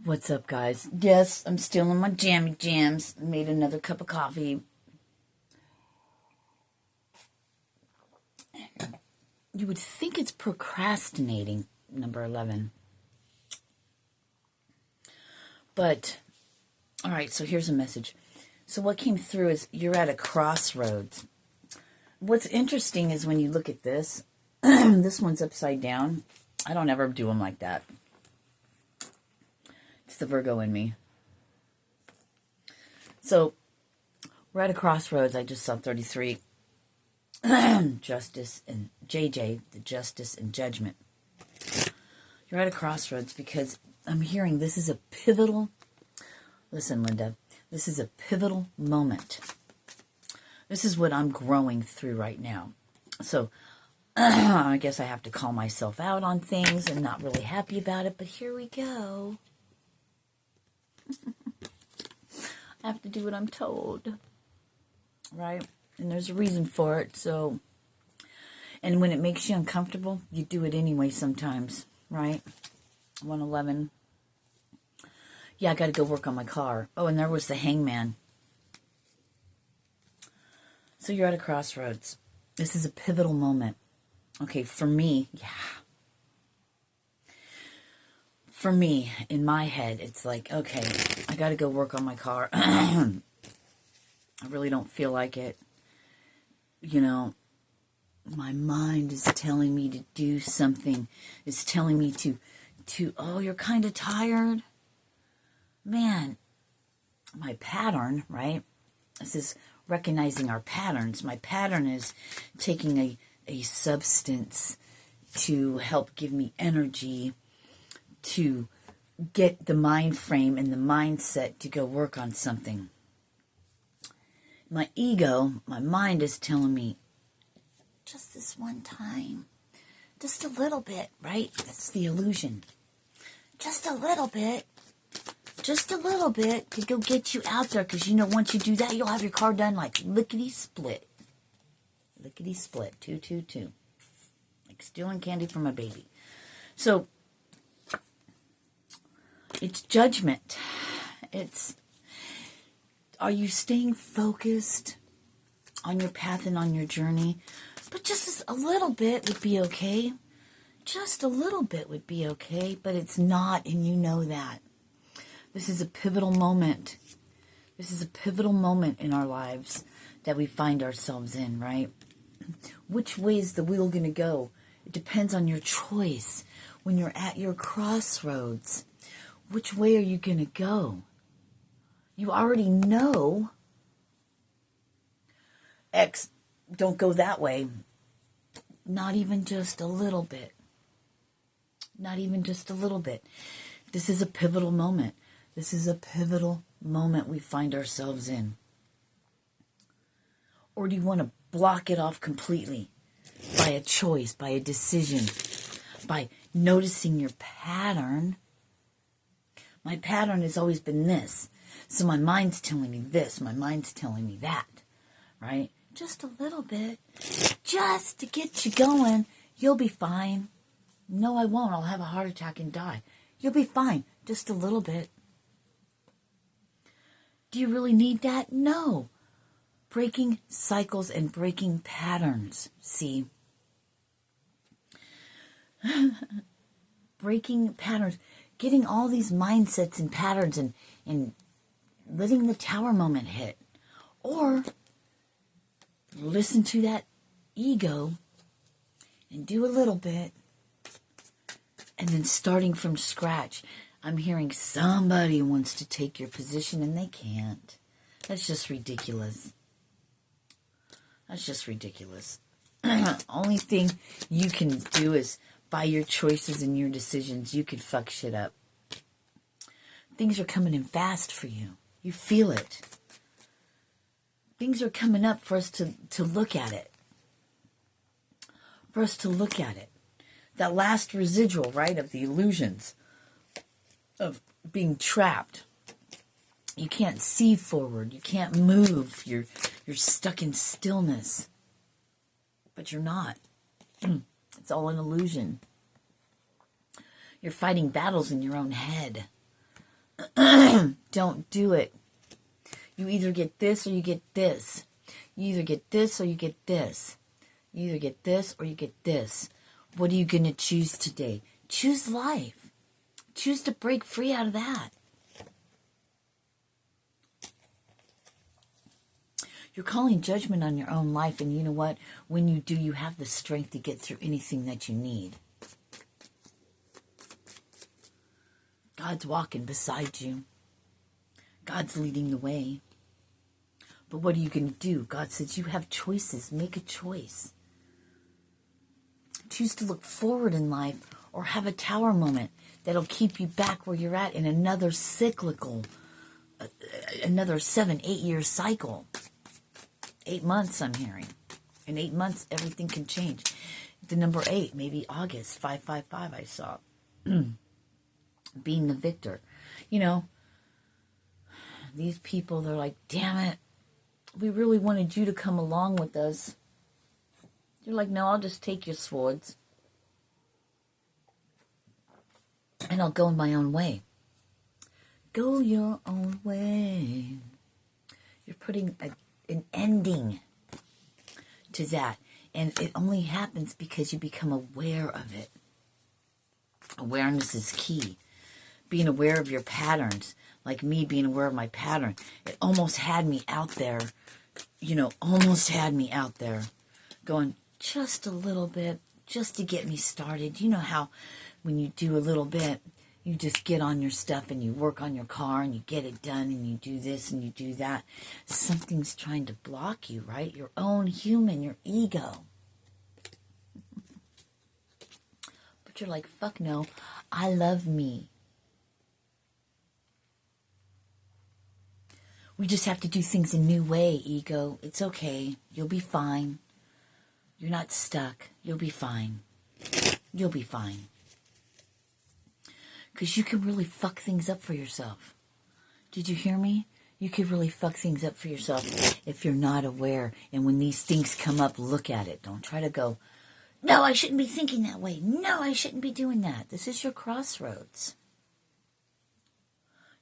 What's up, guys? Yes, I'm still in my jammy jams. I made another cup of coffee. You would think it's procrastinating, number 11. But, all right, so here's a message. So what came through is you're at a crossroads. What's interesting is when you look at this, this one's upside down. I don't ever do them like that. It's the Virgo in me. So, we're at a crossroads. I just saw 33. Justice and JJ, the justice and judgment. You're at a crossroads because I'm hearing this is a pivotal, listen, Linda, this is a pivotal moment. This is what I'm growing through right now. So, I guess I have to call myself out on things and not really happy about it, but here we go. I have to do what I'm told, right? And there's a reason for it, so, and when it makes you uncomfortable, you do it anyway sometimes, right? 111. Yeah, I got to go work on my car. Oh, and there was the hangman. So you're at a crossroads. This is a pivotal moment. Okay, for me, For me, in my head, it's like, okay, I got to go work on my car. I really don't feel like it. You know, my mind is telling me to do something. It's telling me to oh, you're kind of tired. Man, my pattern, right? This is recognizing our patterns. My pattern is taking a substance to help give me energy, to get the mind frame and the mindset to go work on something. My ego, my mind is telling me, just this one time, just a little bit, right? That's the illusion. Just a little bit to go get you out there, because you know once you do that, you'll have your car done like lickety-split. Lickety-split, 222. Like stealing candy from a baby. So, it's judgment. Are you staying focused on your path and on your journey? But just a little bit would be okay. Just a little bit would be okay, but it's not, and you know that. This is a pivotal moment. This is a pivotal moment in our lives that we find ourselves in, right? Which way is the wheel going to go? It depends on your choice. When you're at your crossroads, which way are you going to go? You already know, X, don't go that way. Not even just a little bit. Not even just a little bit. This is a pivotal moment. This is a pivotal moment we find ourselves in. Or do you want to block it off completely by a choice, by a decision, by noticing your pattern? My pattern has always been this. So my mind's telling me this. My mind's telling me that. Right? Just a little bit. Just to get you going. You'll be fine. No, I won't. I'll have a heart attack and die. You'll be fine. Just a little bit. Do you really need that? No. Breaking cycles and breaking patterns. See? Breaking patterns. Getting all these mindsets and patterns and letting the tower moment hit. Or listen to that ego and do a little bit. And then starting from scratch. I'm hearing somebody wants to take your position and they can't. That's just ridiculous. That's just ridiculous. Only thing you can do is by your choices and your decisions, you could fuck shit up. Things are coming in fast for you. You feel it. Things are coming up for us to look at it. For us to look at it. That last residual, right, of the illusions of being trapped. You can't see forward. You can't move. You're stuck in stillness. But you're not. It's all an illusion. You're fighting battles in your own head. Don't do it. You either get this or you get this. You either get this or you get this. You either get this or you get this. What are you going to choose today? Choose life. Choose to break free out of that. You're calling judgment on your own life, and you know what? When you do, you have the strength to get through anything that you need. God's walking beside you. God's leading the way. But what are you going to do? God says you have choices. Make a choice. Choose to look forward in life or have a tower moment that'll keep you back where you're at in another cyclical, another 7-8 year cycle. 8 months, I'm hearing. In 8 months, everything can change. The number 8, maybe August, 555, I saw. Being the victor. You know, these people, they're like, damn it, we really wanted you to come along with us. You're like, no, I'll just take your swords. And I'll go my own way. Go your own way. You're putting an ending to that. And it only happens because you become aware of it. Awareness is key. Being aware of your patterns. Like me being aware of my pattern. It almost had me out there. Almost had me out there. Going just a little bit. Just to get me started. You know how when you do a little bit, you just get on your stuff and you work on your car and you get it done and you do this and you do that. Something's trying to block you, right? Your own human, your ego. But you're like, fuck no, I love me. We just have to do things a new way, ego. It's okay. You'll be fine. You're not stuck. You'll be fine. You'll be fine. Because you can really fuck things up for yourself. Did you hear me? You could really fuck things up for yourself if you're not aware. And when these things come up, look at it. Don't try to go, no, I shouldn't be thinking that way. No, I shouldn't be doing that. This is your crossroads.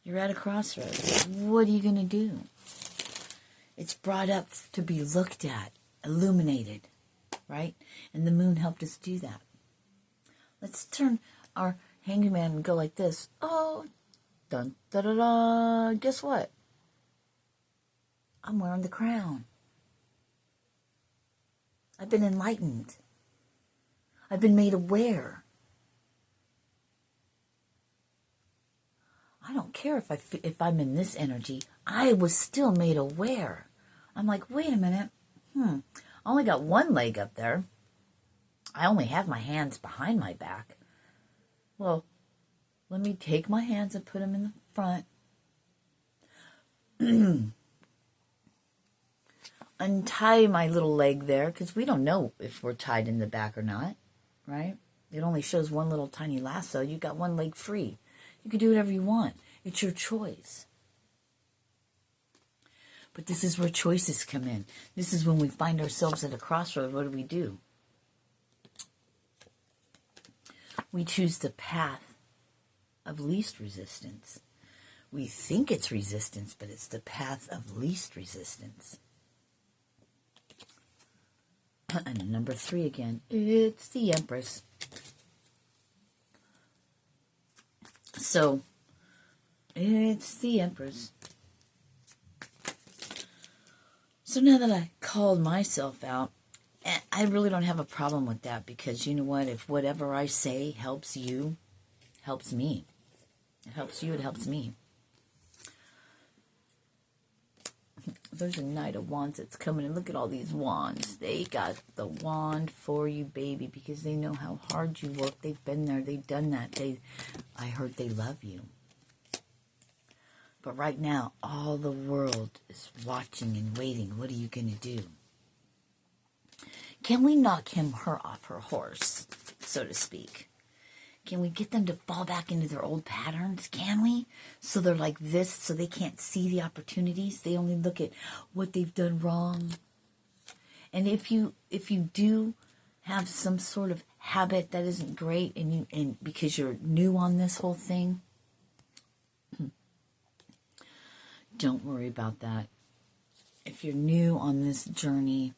You're at a crossroads. What are you going to do? It's brought up to be looked at, illuminated, right? And the moon helped us do that. Let's turn our hangman and go like this. Oh, dun da da da. Guess what? I'm wearing the crown. I've been enlightened. I've been made aware. I don't care if I'm in this energy. I was still made aware. I'm like, wait a minute. I only got one leg up there. I only have my hands behind my back. Well, let me take my hands and put them in the front. Untie my little leg there, because we don't know if we're tied in the back or not, right? It only shows one little tiny lasso. You got one leg free. You can do whatever you want. It's your choice. But this is where choices come in. This is when we find ourselves at a crossroad. What do? We choose the path of least resistance. We think it's resistance, but it's the path of least resistance. And number 3 again. It's the Empress. So, it's the Empress. So now that I called myself out, I really don't have a problem with that, because you know what? If whatever I say helps you, helps me. It helps you, it helps me. There's a Knight of Wands that's coming, and look at all these wands. They got the wand for you, baby, because they know how hard you work. They've been there. They've done that. I heard they love you. But right now, all the world is watching and waiting. What are you going to do? Can we knock her off her horse, so to speak? Can we get them to fall back into their old patterns? Can we? So they're like this, so they can't see the opportunities. They only look at what they've done wrong. And if you do have some sort of habit that isn't great, and because you're new on this whole thing, Don't worry about that. If you're new on this journey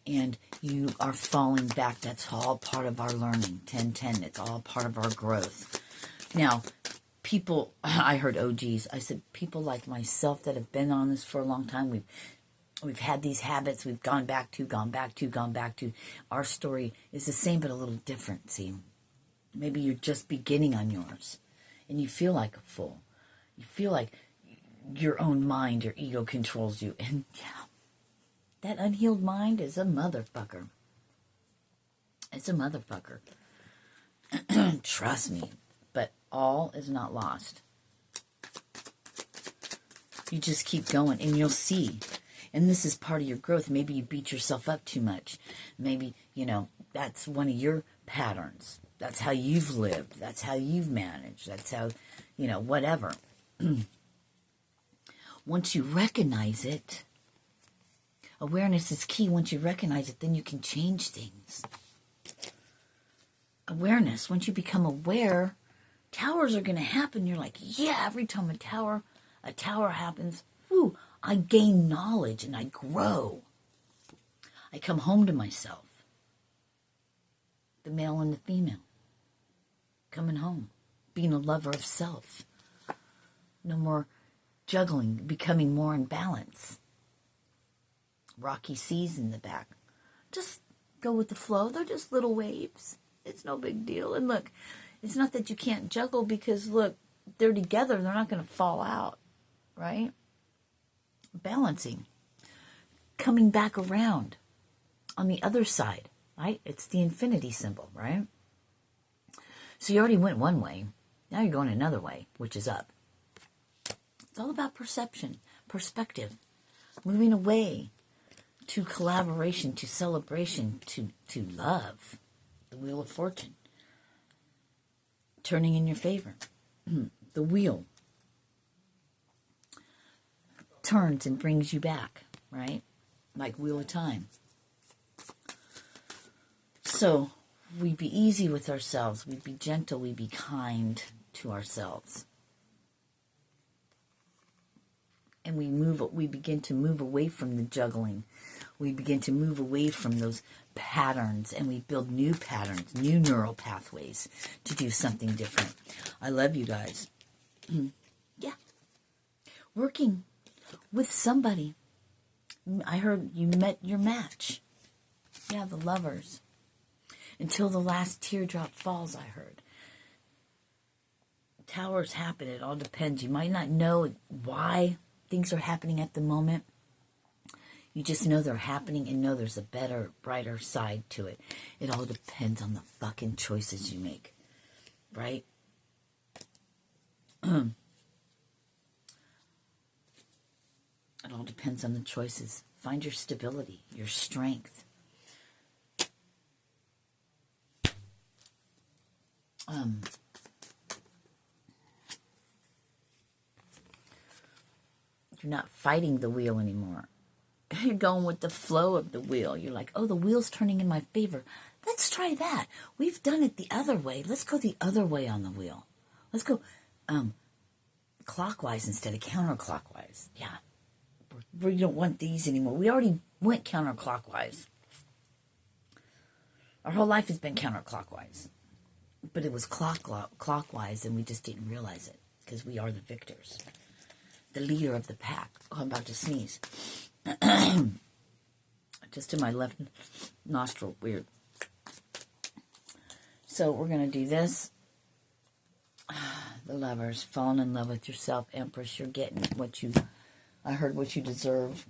and you are falling back, that's all part of our learning. 10-10, it's all part of our growth. Now, people, I heard OGs, I said people like myself that have been on this for a long time, we've had these habits, we've gone back to. Our story is the same but a little different, see. Maybe you're just beginning on yours and you feel like a fool. You feel like your own mind, your ego controls you. And yeah, that unhealed mind is a motherfucker. It's a motherfucker. Trust me. But all is not lost. You just keep going and you'll see. And this is part of your growth. Maybe you beat yourself up too much. Maybe, that's one of your patterns. That's how you've lived. That's how you've managed. That's how, whatever. Once you recognize it, awareness is key. Once you recognize it, then you can change things. Awareness. Once you become aware, towers are going to happen. You're like, yeah, every time a tower happens, whoo, I gain knowledge and I grow. I come home to myself. The male and the female. Coming home. Being a lover of self. No more juggling, becoming more in balance. Rocky seas in the back. Just go with the flow. They're just little waves. It's no big deal. And look, it's not that you can't juggle because, look, they're together. They're not going to fall out, right? Balancing. Coming back around on the other side, right? It's the infinity symbol, right? So you already went one way. Now you're going another way, which is up. It's all about perception, perspective, moving away to collaboration, to celebration, to love, the wheel of fortune, turning in your favor. The wheel turns and brings you back, right? Like wheel of time. So we'd be easy with ourselves. We'd be gentle. We'd be kind to ourselves. And we begin to move away from the juggling. We begin to move away from those patterns, and we build new patterns, new neural pathways to do something different. I love you guys. Yeah. Working with somebody. I heard you met your match. Yeah, the lovers. Until the last teardrop falls, I heard. Towers happen. It all depends. You might not know why things are happening at the moment. You just know they're happening and know there's a better, brighter side to it. It all depends on the fucking choices you make. Right? It all depends on the choices. Find your stability, your strength. You're not fighting the wheel anymore. You're going with the flow of the wheel. You're like, oh, the wheel's turning in my favor. Let's try that. We've done it the other way. Let's go the other way on the wheel. Let's go clockwise instead of counterclockwise. Yeah. We don't want these anymore. We already went counterclockwise. Our whole life has been counterclockwise. But it was clockwise and we just didn't realize it because we are the victors. The leader of the pack. Oh, I'm about to sneeze. Just in my left nostril. Weird. So we're going to do this. The lovers. Falling in love with yourself, Empress. You're getting I heard what you deserve.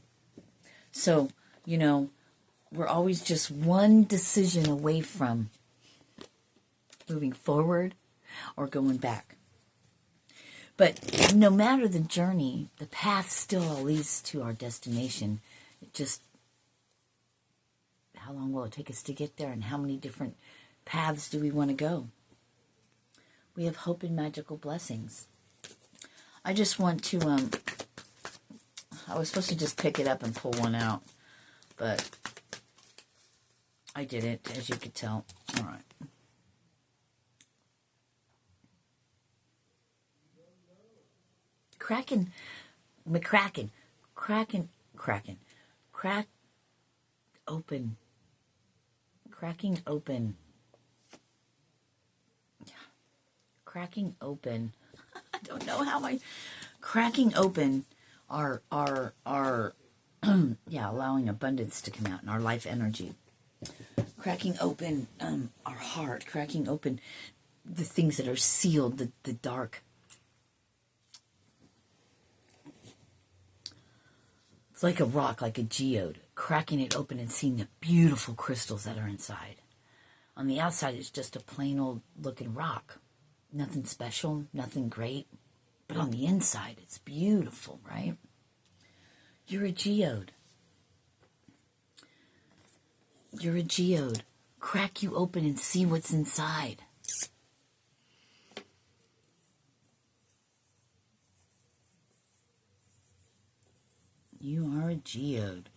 So, we're always just one decision away from moving forward or going back. But no matter the journey, the path still leads to our destination. It just, how long will it take us to get there and how many different paths do we want to go? We have hope and magical blessings. I just want to, I was supposed to just pick it up and pull one out, but I didn't, as you could tell. All right. McCracken. Cracking. Crack open. Cracking open. Cracking open. I don't know how cracking open our yeah, allowing abundance to come out in our life energy. Cracking open our heart, cracking open the things that are sealed, the dark. It's like a rock, like a geode, cracking it open and seeing the beautiful crystals that are inside. On the outside, it's just a plain old looking rock. Nothing special, nothing great. But on the inside, it's beautiful, right? You're a geode. You're a geode. Crack you open and see what's inside. You are a geode.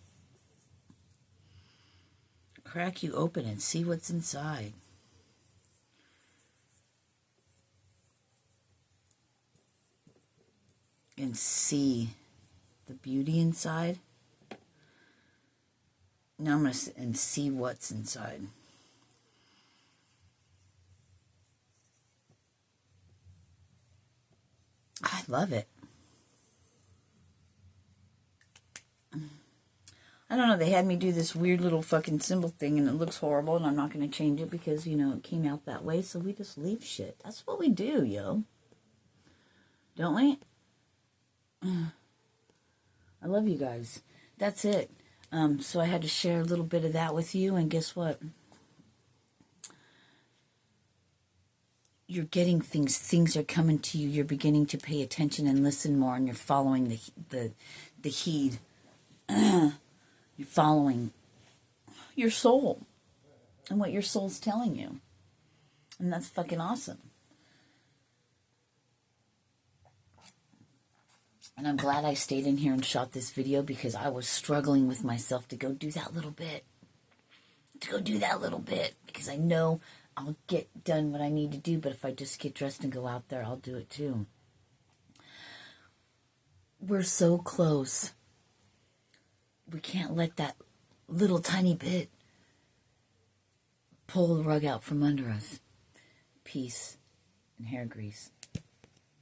Crack you open and see what's inside. And see the beauty inside. Now I'm going to and see what's inside. I love it. I don't know, they had me do this weird little fucking symbol thing and it looks horrible and I'm not going to change it because, you know, it came out that way. So we just leave shit. That's what we do, yo. Don't we? I love you guys. That's it. So I had to share a little bit of that with you, and guess what? You're getting things. Things are coming to you. You're beginning to pay attention and listen more, and you're following the heed. You're following your soul and what your soul's telling you, and that's fucking awesome. And I'm glad I stayed in here and shot this video because I was struggling with myself to go do that little bit. Because I know I'll get done what I need to do, but if I just get dressed and go out there, I'll do it too. We're so close. We can't let that little tiny bit pull the rug out from under us. Peace and hair grease.